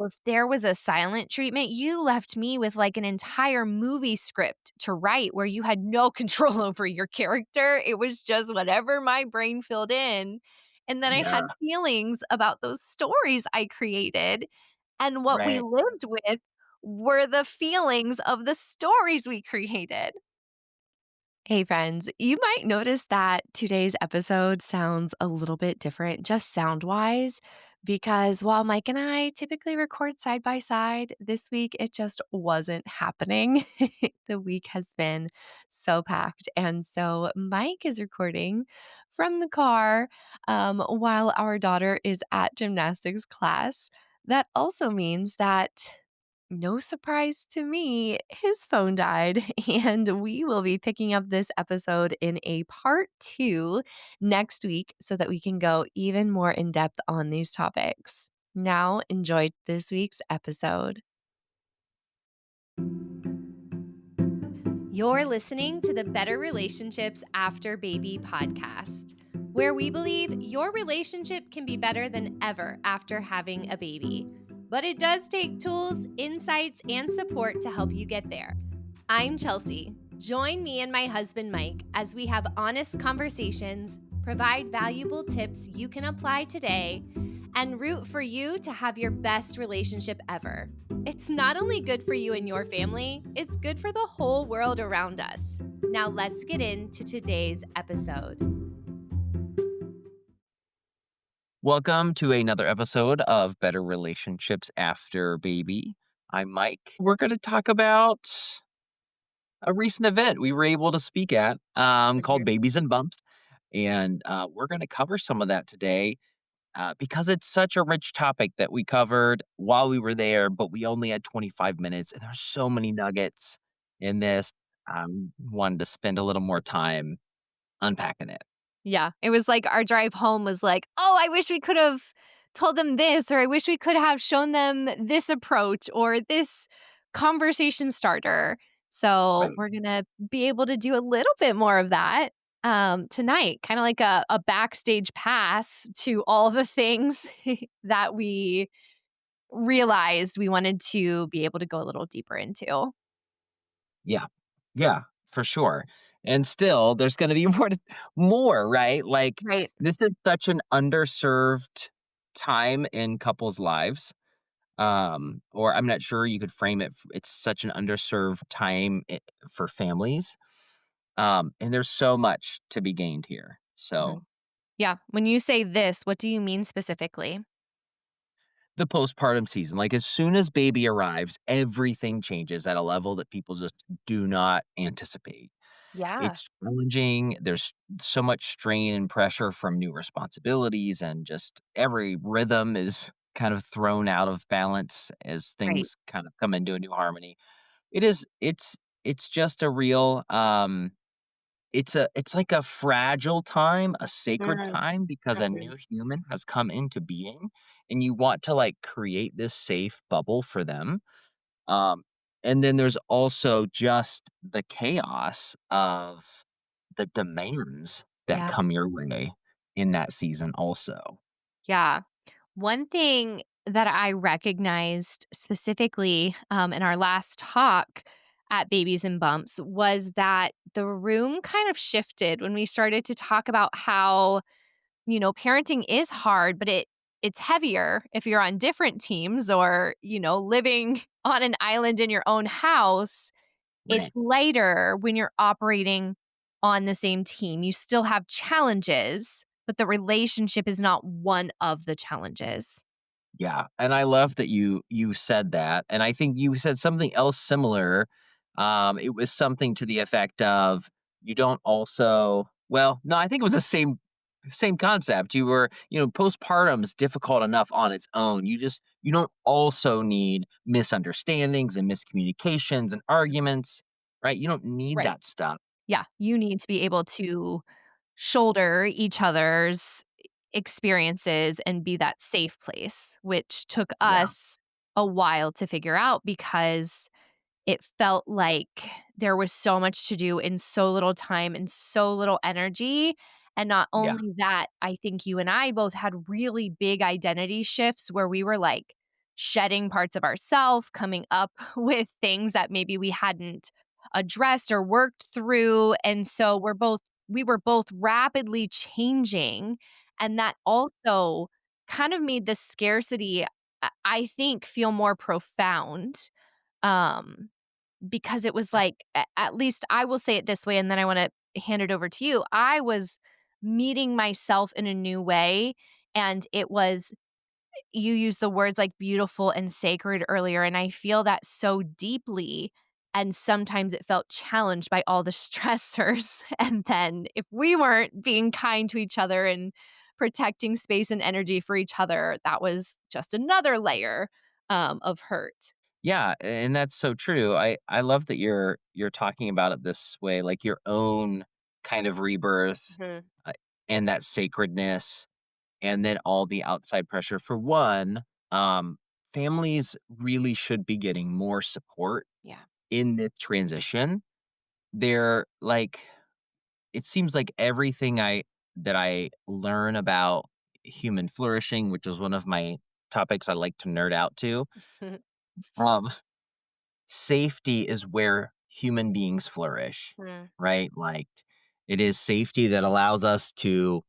If there was a silent treatment, you left me with like an entire movie script to write where you had no control over your character. It was just whatever my brain filled in. And then I Yeah. had feelings about those stories I created. And what we Right. lived with were the feelings of the stories we created. Hey, friends, you might notice that today's episode sounds a little bit different, just sound wise, because while Mike and I typically record side by side, this week it just wasn't happening. The week has been so packed. And so Mike is recording from the car while our daughter is at gymnastics class. That also means that no surprise to me, his phone died, and we will be picking up this episode in a part two next week so that we can go even more in depth on these topics. Now, enjoy this week's episode. You're listening to the Better Relationships After Baby podcast, where we believe your relationship can be better than ever after having a baby. But it does take tools, insights, and support to help you get there. I'm Chelsea. Join me and my husband, Mike, as we have honest conversations, provide valuable tips you can apply today, and root for you to have your best relationship ever. It's not only good for you and your family, it's good for the whole world around us. Now let's get into today's episode. Welcome to another episode of Better Relationships After Baby. I'm Mike. We're going to talk about a recent event we were able to speak at called Mhm. Babies and Bumps. And we're going to cover some of that today because it's such a rich topic that we covered while we were there, but we only had 25 minutes. And there's so many nuggets in this. Wanted to spend a little more time unpacking it. Yeah, it was like our drive home was like, oh, I wish we could have told them this, or I wish we could have shown them this approach or this conversation starter. So Right. we're going to be able to do a little bit more of that tonight, kind of like a backstage pass to all the things that we realized we wanted to be able to go a little deeper into. Yeah. Yeah, for sure. And still, there's gonna be more, right? Like, Right. this is such an underserved time in couples' lives, or I'm not sure you could frame it it's such an underserved time for families, and there's so much to be gained here. So, Mhm. Yeah. When you say this, what do you mean specifically? the postpartum season, like, as soon as baby arrives, everything changes at a level that people just do not anticipate. Yeah. It's challenging. There's so much strain and pressure from new responsibilities, and just every rhythm is kind of thrown out of balance as Right. things kind of come into a new harmony. It is it's just a real it's like a fragile time, a sacred Mm, time because a mhm. new human has come into being, and you want to like create this safe bubble for them. um, and then there's also just the chaos of the demands that Yeah. come your way in that season also. Yeah. One thing that I recognized specifically in our last talk at Babies and Bumps was that the room kind of shifted when we started to talk about how, parenting is hard, but it's heavier if you're on different teams or, living on an island in your own house. It's Right. lighter when you're operating on the same team. You still have challenges, but the relationship is not one of the challenges. Yeah, and I love that you said that, and I think you said something else similar. It was something to the effect of you don't also well, no, I think it was the same concept. You were, postpartum's difficult enough on its own. You don't also need misunderstandings and miscommunications and arguments, right? You don't need Right. that stuff. Yeah. You need to be able to shoulder each other's experiences and be that safe place, which took Yeah, us a while to figure out because it felt like there was so much to do in so little time and so little energy. And not yeah, only that, I think you and I both had really big identity shifts where we were like shedding parts of ourself, coming up with things that maybe we hadn't addressed or worked through. And so we were both rapidly changing. And that also kind of made the scarcity, I think, feel more profound. Um, because it was like, at least I will say it this way, and then I want to hand it over to you. I was meeting myself in a new way, and it was, you used the words like beautiful and sacred earlier, and I feel that so deeply. And sometimes it felt challenged by all the stressors. And then if we weren't being kind to each other and protecting space and energy for each other, that was just another layer of hurt. Yeah, and that's so true. I love that you're talking about it this way, like your own kind of rebirth, Mhm. uh, and that sacredness, and then all the outside pressure. For one, families really should be getting more support Yeah. in this transition. They're like, it seems like everything I learn about human flourishing, which is one of my topics I like to nerd out to. Um, Safety is where human beings flourish, Mm, right? Like, it is safety that allows us to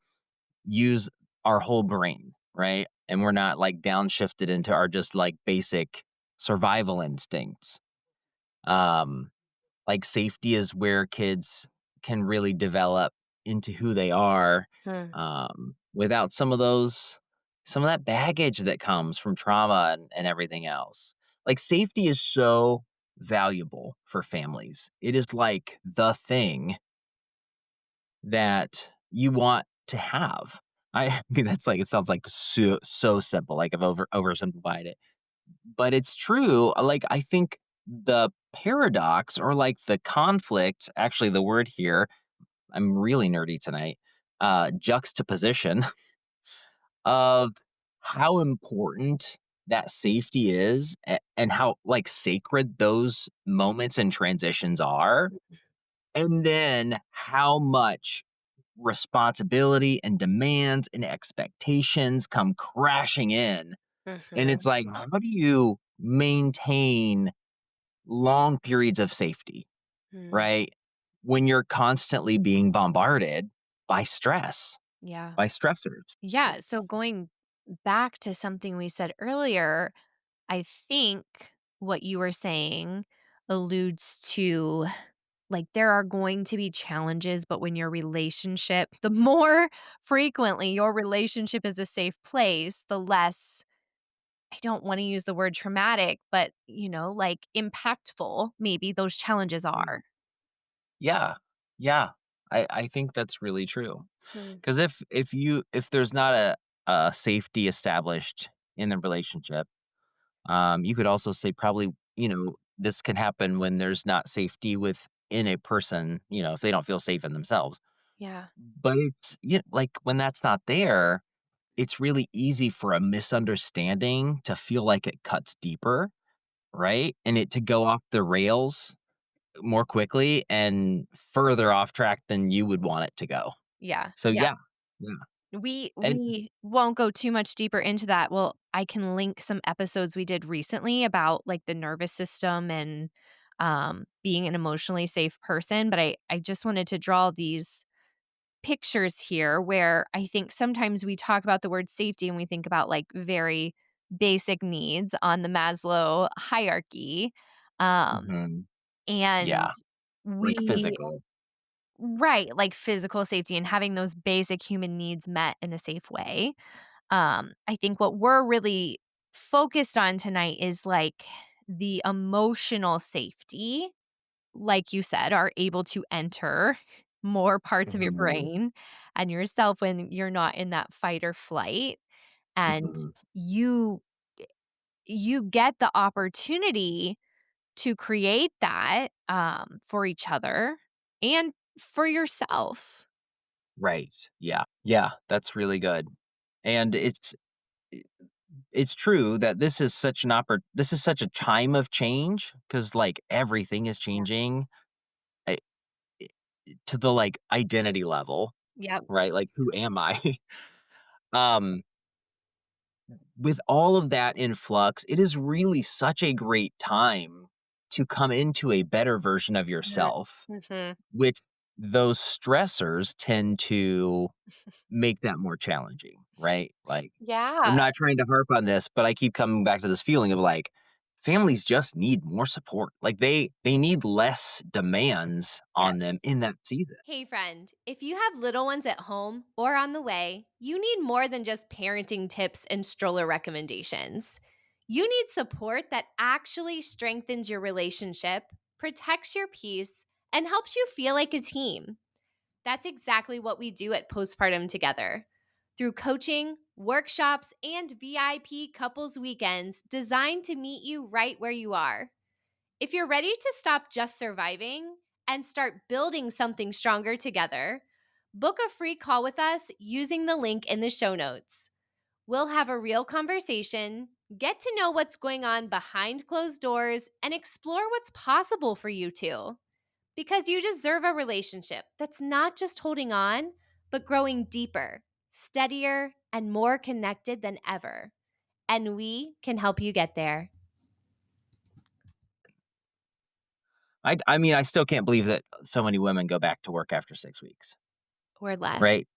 use our whole brain, right? And we're not like downshifted into our just like basic survival instincts. Um, like safety is where kids can really develop into who they are, mm, without some of that baggage that comes from trauma and everything else. Like safety is so valuable for families. It is like the thing that you want to have. I mean, that's like, it sounds like so simple. Like I've oversimplified it, but it's true. Like I think the paradox or like the conflict, actually the word here, I'm really nerdy tonight, juxtaposition of how important that safety is and how like sacred those moments and transitions are, and then how much responsibility and demands and expectations come crashing in. And it's mhm, like, how do you maintain long periods of safety, mm. right? When you're constantly being bombarded by stress, Yeah. by stressors. Yeah, so going back to something we said earlier, I think what you were saying alludes to, like, there are going to be challenges, but when your relationship the more frequently your relationship is a safe place, the less, I don't wanna use the word traumatic, but, like, impactful maybe those challenges are. Yeah. Yeah. I think that's really true. Mm, Because if there's not a safety established in the relationship, you could also say probably, this can happen when there's not safety within a person, if they don't feel safe in themselves. yeah, But it's, like, when that's not there, it's really easy for a misunderstanding to feel like it cuts deeper, right? And it to go off the rails more quickly and further off track than you would want it to go. yeah, So, yeah. yeah. Yeah. And We won't go too much deeper into that. Well, I can link some episodes we did recently about, like, the nervous system and, being an emotionally safe person, but I just wanted to draw these pictures here where I think sometimes we talk about the word safety and we think about, like, very basic needs on the Maslow hierarchy, um, mhm, and yeah, like we physical. right, like physical safety and having those basic human needs met in a safe way. I think what we're really focused on tonight is, like, the emotional safety, like you said, are able to enter more parts of your Mhm, brain and yourself when you're not in that fight or flight, and mhm, you you get the opportunity to create that, for each other and for yourself. right, yeah, yeah, that's really good. And I it's true that this is such a time of change because like, everything is changing, eh, eh, to the, like, identity level, Yep. right? Like, who am I? Um with all of that in flux, it is really such a great time to come into a better version of yourself, Mhm. which those stressors tend to make that more challenging, right? Like, I'm Yeah. not trying to harp on this, but I keep coming back to this feeling of like families just need more support. Like they need less demands on them Yes. in that season. Hey, friend, if you have little ones at home or on the way, you need more than just parenting tips and stroller recommendations. You need support that actually strengthens your relationship, protects your peace, and helps you feel like a team. That's exactly what we do at Postpartum Together. Through coaching, workshops, and VIP couples weekends designed to meet you right where you are. If you're ready to stop just surviving and start building something stronger together, book a free call with us using the link in the show notes. We'll have a real conversation, get to know what's going on behind closed doors, and explore what's possible for you two. Because you deserve a relationship that's not just holding on, but growing deeper, steadier, and more connected than ever. And we can help you get there. I mean, I still can't believe that so many women go back to work after 6 weeks, Or less. right?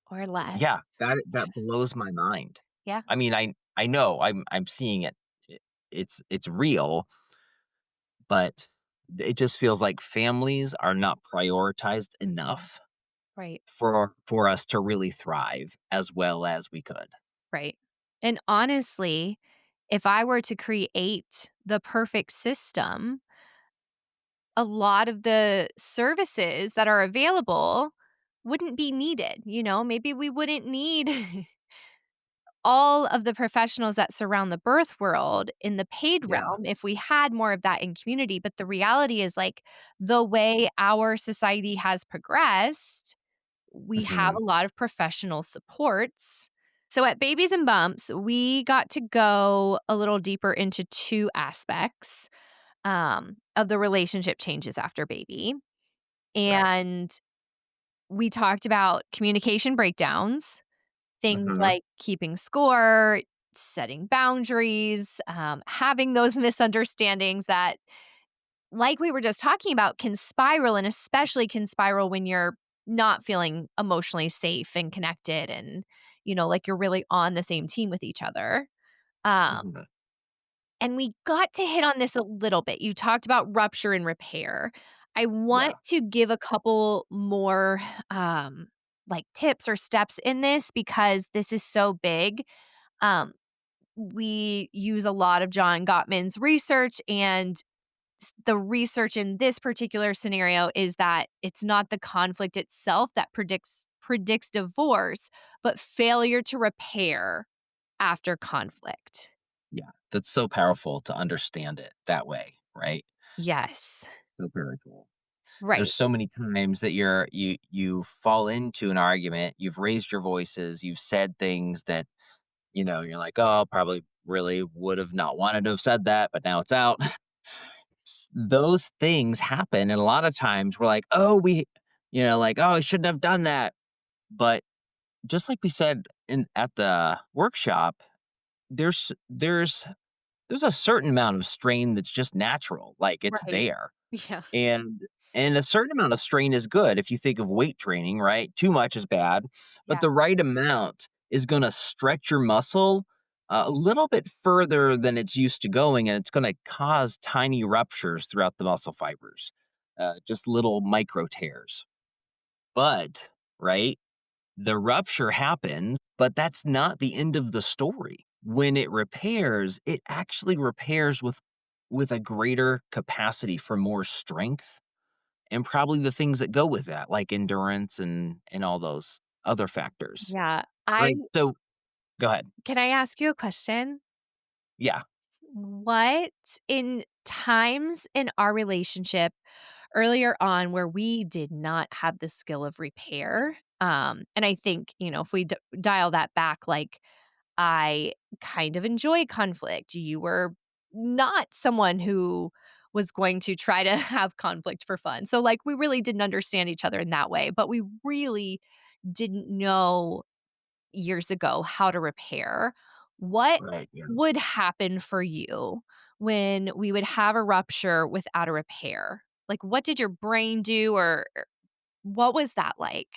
Or less. Yeah, that blows my mind. Yeah. I mean, I know I'm seeing it. It's real, but it just feels like families are not prioritized Mhm. enough Right. for us to really thrive as well as we could. Right. And honestly, if I were to create the perfect system, a lot of the services that are available wouldn't be needed. Maybe we wouldn't need all of the professionals that surround the birth world in the paid Yeah. realm if we had more of that in community. But the reality is, like, the way our society has progressed, we have Mhm. a lot of professional supports. So at Babies and Bumps, we got to go a little deeper into two aspects of the relationship changes after baby. Right. And we talked about communication breakdowns, things Mhm. like keeping score, setting boundaries, having those misunderstandings that, like we were just talking about, can spiral, and especially can spiral when you're not feeling emotionally safe and connected and, like you're really on the same team with each other. Um, Mhm. and we got to hit on this a little bit. You talked about rupture and repair. I want Yeah. to give a couple more like tips or steps in this because this is so big. Um, we use a lot of John Gottman's research, and the research in this particular scenario is that it's not the conflict itself that predicts divorce, but failure to repair after conflict. Yeah. That's so powerful to understand it that way, right? Yes. So very cool. There's Right. so many times that you fall into an argument, you've raised your voices, you've said things that, you're like, "Oh, probably really would have not wanted to have said that, but now it's out." Those things happen, and a lot of times we're like, "Oh, like, oh, I shouldn't have done that." But just like we said in at the workshop, there's there's a certain amount of strain that's just natural, like it's Right. there. Yeah. And a certain amount of strain is good if you think of weight training, right? Too much is bad, but Yeah. the right amount is going to stretch your muscle a little bit further than it's used to going, and it's going to cause tiny ruptures throughout the muscle fibers, just little micro tears. But, right, the rupture happens, but that's not the end of the story. When it repairs, it actually repairs with a greater capacity for more strength and probably the things that go with that, like endurance and all those other factors. Yeah. I Right. So go ahead. Can I ask you a question? Yeah. What in times in our relationship earlier on where we did not have the skill of repair, and I think, if we dial that back, like, I kind of enjoy conflict. You were not someone who was going to try to have conflict for fun. So, like, we really didn't understand each other in that way, but we really didn't know years ago how to repair. What Right. Yeah. would happen for you when we would have a rupture without a repair? Like, what did your brain do, or what was that like?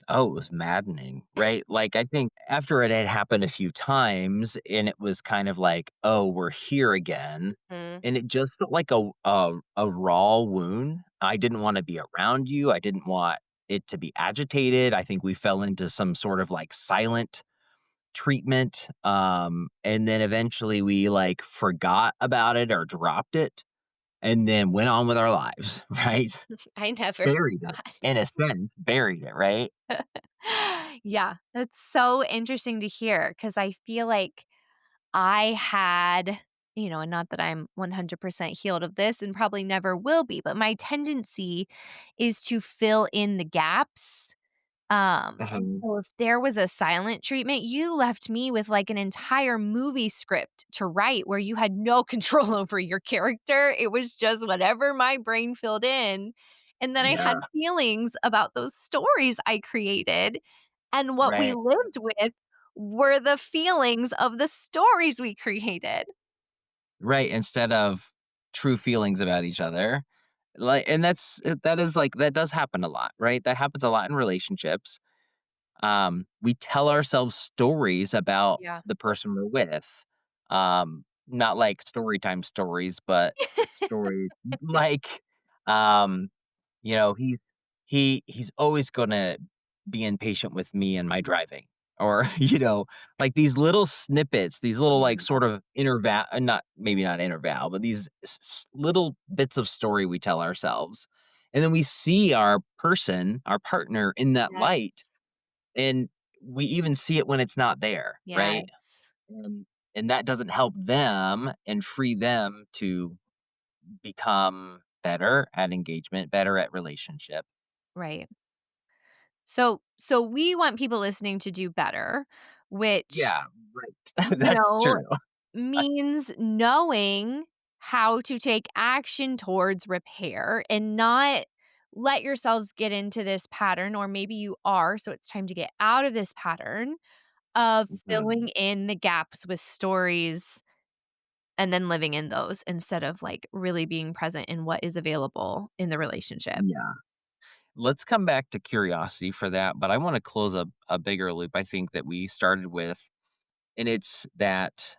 Oh, it was maddening, right? Like, I think after it had happened a few times and it was kind of like, "Oh, we're here again," Mhm. and it just felt like a raw wound. I didn't wanna be around you, I didn't want it to be agitated. I think we fell into some sort of, like, silent treatment, and then eventually we, like, forgot about it or dropped it, and then went on with our lives, right? I never Buried it, forgot. in a sense, buried it, right? Yeah, that's so interesting to hear because I feel like I had, and not that I'm 100% healed of this and probably never will be, but my tendency is to fill in the gaps. And Mhm. so if there was a silent treatment, you left me with like an entire movie script to write where you had no control over your character. It was just whatever my brain filled in. And then I had Yeah, feelings about those stories I created. And what we right. lived with were the feelings of the stories we created. Right, instead of true feelings about each other. Like and that is like that does happen a lot, right? That happens a lot in relationships. We tell ourselves stories about Yeah. the person we're with. Not like story time stories, but stories like, um, he's always gonna be impatient with me and my driving. Or, like these little snippets, these little like Yeah. sort of interval, not maybe not interval, but these little bits of story we tell ourselves. And then we see our person, our partner in that light, Yes. and we even see it when it's not there, right? Yes. Um, and that doesn't help them and free them to become better at engagement, better at relationship. Right. So we want people listening to do better, which, Yeah, right. you That's know, true. means knowing how to take action towards repair and not let yourselves get into this pattern, or maybe you are, so it's time to get out of this pattern of Mhm. filling in the gaps with stories and then living in those instead of like really being present in what is available in the relationship. Yeah. Let's come back to curiosity for that, but I want to close a bigger loop I think that we started with, and it's that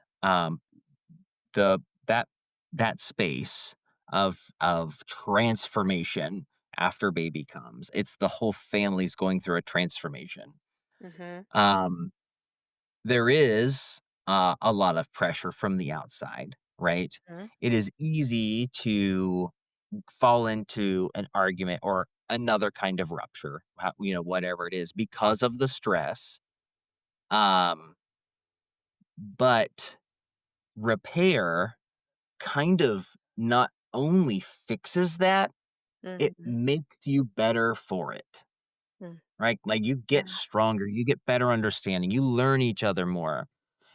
the that that space of transformation after baby comes. It's the whole family's going through a transformation. Mhm. Um, there is a lot of pressure from the outside, right? Mhm. It is easy to fall into an argument or another kind of rupture, whatever it is, because of the stress. Um, but repair kind of not only fixes that, it Mhm. makes you better for it, Mm. right? Like you Yeah. get stronger, you get better understanding, you learn each other more,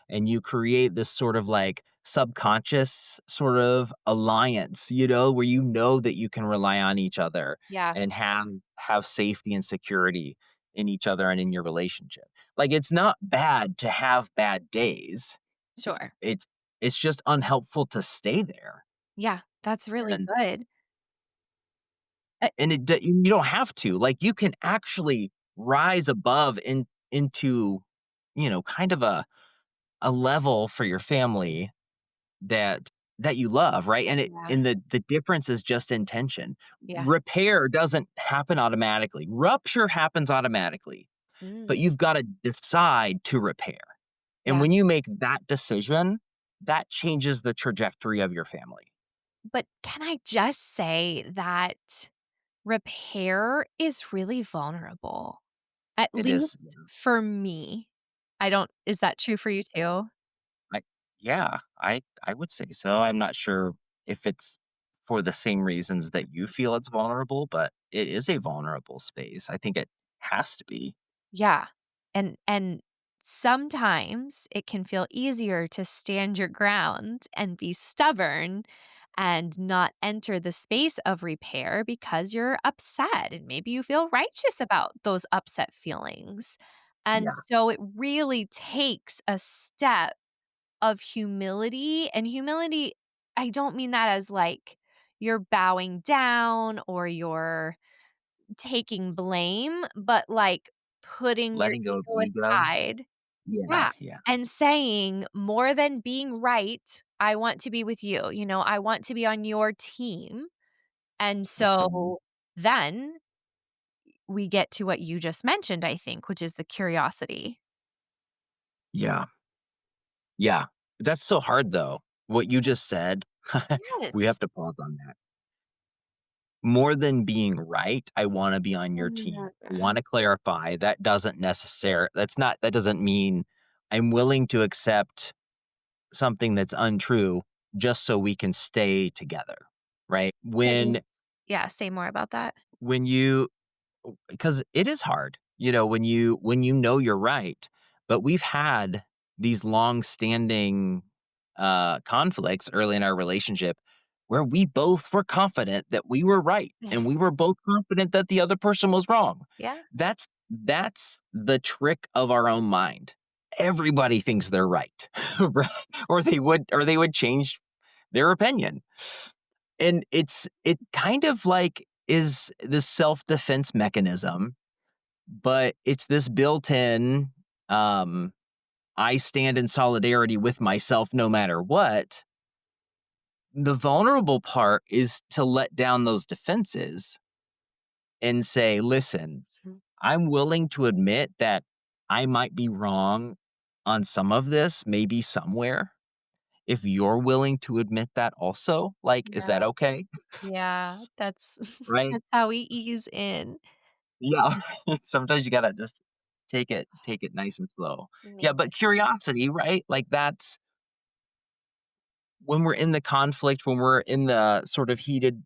and you create this sort of like subconscious sort of alliance, where you know that you can rely on each other Yeah. and have safety and security in each other and in your relationship. Like it's not bad to have bad days. It's Sure. it's it's just unhelpful to stay there. Yeah, that's really And good. Uh, you don't have to. Like you can actually rise above into kind of a level for your family that you love, right? yeah, And the difference is just intention. yeah. Repair doesn't happen automatically. Rupture happens automatically, but Mm, you've got to decide to repair. And yeah. when you make that decision, that changes the trajectory of your family. But can I just say that repair is really vulnerable, at It is, least for me. I don't Is that true for you too? I, yeah, I would say so. I'm not sure if it's for the same reasons that you feel it's vulnerable, but it is a vulnerable space. I think it has to be. Yeah. And sometimes it can feel easier to stand your ground and be stubborn and not enter the space of repair because you're upset and maybe you feel righteous about those upset feelings. And Yeah. so it really takes a step of humility, and humility, I don't mean that as, like, you're bowing down or you're taking blame, but, like, putting your Letting go of ego ego. aside. Yeah, Yeah, yeah. and saying, "More than being right, I want to be with you," "I want to be on your team." And Mhm. so then we get to what you just mentioned, I think, which is the curiosity. Yeah, yeah. That's so hard, though. What you just said, we Yes. have to pause on that. More than being right, I wanna be on your team. I Mhm. wanna clarify that doesn't mean I'm willing to accept something that's untrue just so we can stay together, right? Can you yeah, say more about that? When you because it is hard, when you know you're right, but we've had these long-standing, conflicts early in our relationship where we both were confident that we were right, and we were both confident that the other person was wrong. Yeah. That's the trick of our own mind. Everybody thinks they're right, right? Or they would change their opinion. And it kind of like is this self-defense mechanism, but it's this built-in, um, I stand in solidarity with myself no matter what. The vulnerable part is to let down those defenses and say, "Listen, Mhm. I'm willing to admit that I might be wrong on some of this, maybe somewhere. If you're willing to admit that also, like, is that Yeah. okay?" Yeah, that's Right? that's how we ease in. Yeah. Sometimes you gotta just take it nice and slow. Yeah, Amazing. but curiosity, right? Like, that's when we're in the conflict, when we're in the sort of heated,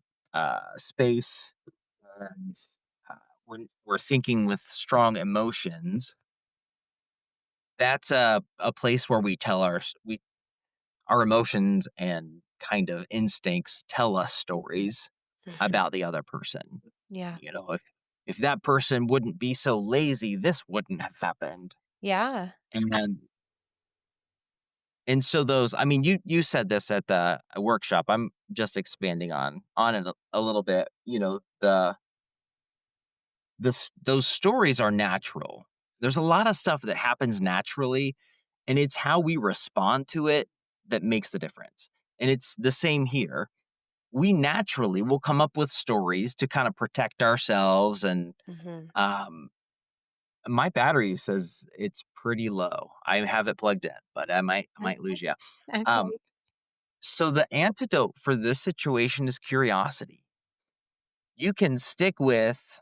space, and, uh, we're thinking with strong emotions, that's a place where we tell our emotions and kind of instincts tell us stories Mhm. about the other person. Yeah. If that person wouldn't be so lazy, this wouldn't have happened. Yeah. And and so those I mean, you said this at the workshop. I'm just expanding on it a little bit. Those stories are natural. There's a lot of stuff that happens naturally, and it's how we respond to it that makes the difference. And it's the same here. We naturally will come up with stories to kind of protect ourselves. And Mhm. um, my battery says it's pretty low. I have it plugged in, but I might lose you. Um, Okay. so the antidote for this situation is curiosity. You can stick with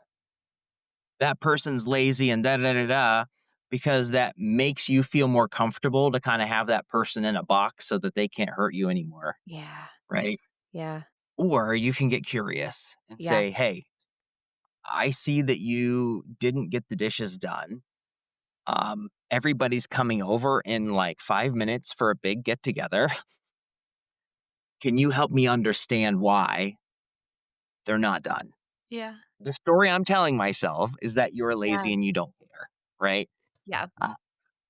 that person's lazy and da da da da because that makes you feel more comfortable to kind of have that person in a box so that they can't hurt you anymore, Yeah. right? Yeah. Or you can get curious and Yeah. say, "Hey, I see that you didn't get the dishes done. Everybody's coming over in like 5 minutes for a big get together. Can you help me understand why they're not done?" Yeah. The story I'm telling myself is that you're Yeah. lazy and you don't care, right? Yeah. Uh,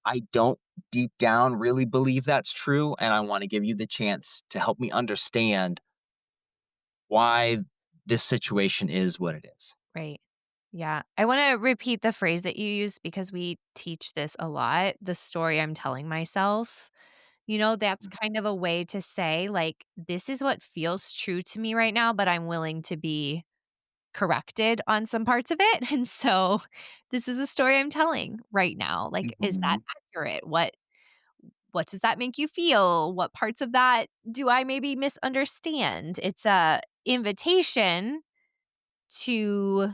I don't deep down really believe that's true, and I want to give you the chance to help me understand why this situation is what it is. Right. Yeah. I wanna repeat the phrase that you used because we teach this a lot, the story I'm telling myself. That's kind of a way to say, like, "This is what feels true to me right now, but I'm willing to be corrected on some parts of it, and so this is a story I'm telling right now. Like, is that Mhm. accurate? What does that make you feel? What parts of that do I maybe misunderstand?" It's a invitation to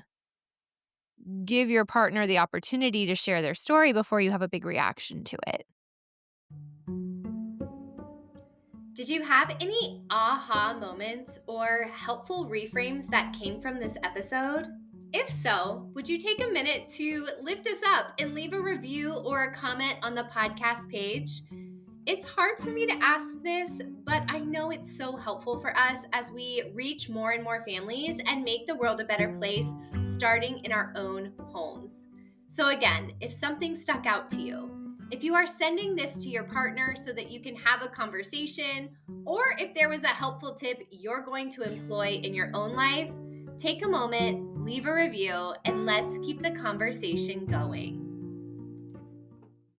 give your partner the opportunity to share their story before you have a big reaction to it. Did you have any aha moments or helpful reframes that came from this episode? If so, would you take a minute to lift us up and leave a review or a comment on the podcast page? It's hard for me to ask this, but I know it's so helpful for us as we reach more and more families and make the world a better place, starting in our own homes. So, again, if something stuck out to you, if you are sending this to your partner so that you can have a conversation, or if there was a helpful tip you're going to employ in your own life, take a moment, leave a review, and let's keep the conversation going.